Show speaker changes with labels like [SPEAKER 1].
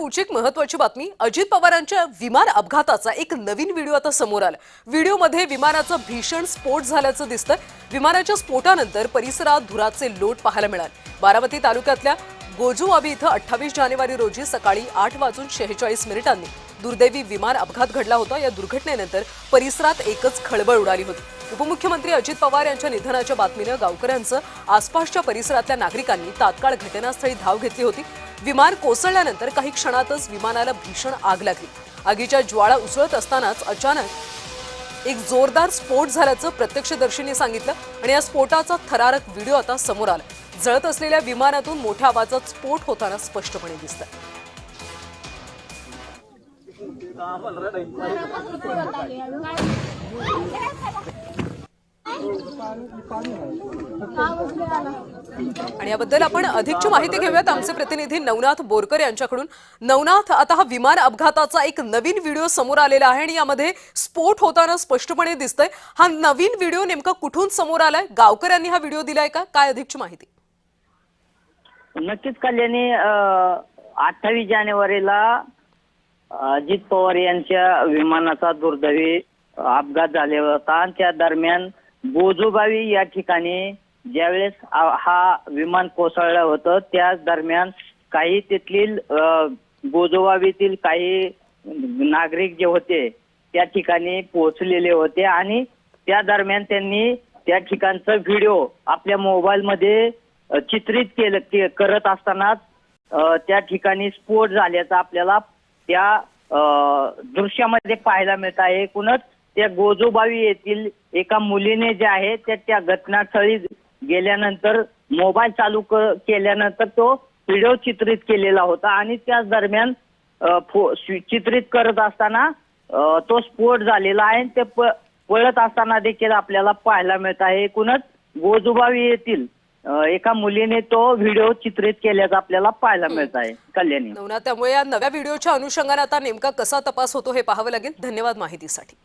[SPEAKER 1] पुढची एक महत्त्वाची बातमी। अजित पवारांच्या विमान अपघाताचा एक नवीन व्हिडिओ आता समोर आला। व्हिडिओमध्ये विमानाचा भीषण स्फोट झाल्याचं दिसतंय। विमानाच्या स्फोटानंतर परिसरात धुराचे लोट पाहायला मिळाले। बारामती तालुक्यातल्या गोजुवाबी इथं 28 जानेवारी रोजी सकाळी 8:46 दुर्दैवी विमान अपघात घडला होता। या दुर्घटनेनंतर परिसरात एकच खळबळ उडाली होती। उपमुख्यमंत्री अजित पवार यांच्या निधनाच्या बातमीने गावकऱ्यांचं आसपासच्या परिसरातल्या नागरिकांनी तात्काळ घटनास्थळी धाव घेतली होती। विमान कोसळल्यानंतर काही क्षणातच विमानाला भीषण आग लागली। आगीच्या ज्वाळा उसळत असतानाच अचानक एक जोरदार स्फोट झाल्याचं प्रत्यक्षदर्शींनी सांगितलं आणि या स्फोटाचा थरारक व्हिडिओ आता समोर आला। जळत असलेल्या विमानातून मोठ्या आवाजात स्फोट होताना स्पष्टपणे दिसतंय। आणि याबद्दल आपण अधिकची माहिती घेऊयात आमचे प्रतिनिधी नवनाथ बोरकर यांच्याकडून। नवनाथ, आता हा विमान अपघाताचा एक नवीन व्हिडिओ समोर आलेला आहे आणि यामध्ये स्फोट होताना स्पष्टपणे दिसतंय। हा नवीन व्हिडिओ नेमका कुठून समोर आलाय? गावकऱ्यांनी हा व्हिडिओ दिलाय का? काय अधिकची माहिती?
[SPEAKER 2] नक्कीच कल्याणी 28 जानेवारीला अजित पवार यांच्या विमानाचा दुर्दैवी अपघात झाला होता आणि त्या दरम्यान गोजोबावी या ठिकाणी ज्यावेळेस हा विमान कोसळलं होतं त्याच दरम्यान काही तेथील गोजोबावीतील काही नागरिक जे होते त्या ठिकाणी पोहोचलेले होते आणि त्या दरम्यान त्यांनी त्या ठिकाणचा व्हिडिओ आपल्या मोबाईलमध्ये चित्रित करत असतानाच त्या ठिकाणी स्फोट झाल्याचा आपल्याला त्या दृश्यामध्ये पाहायला मिळत आहे। एकूणच त्या गोजोबावी येथील एका मुलीने जे आहे त्या घटनास्थळी गेल्यानंतर मोबाईल चालू केल्यानंतर तो व्हिडिओ चित्रित केलेला होता आणि त्याच दरम्यान चित्रित करत असताना तो स्फोट झालेला आहे। ते पळत असताना देखील आपल्याला पाहायला मिळत आहे। एकूणच गोजोबावी येथील एका मुलीने तो व्हिडिओ चित्रित केल्याचं आपल्याला पाहायला मिळत आहे। कल्याणी,
[SPEAKER 1] नवनाथ, त्यामुळे या नव्या व्हिडिओच्या अनुषंगाने आता नेमका कसा तपास होतो हे पाहावं लागेल। धन्यवाद माहितीसाठी।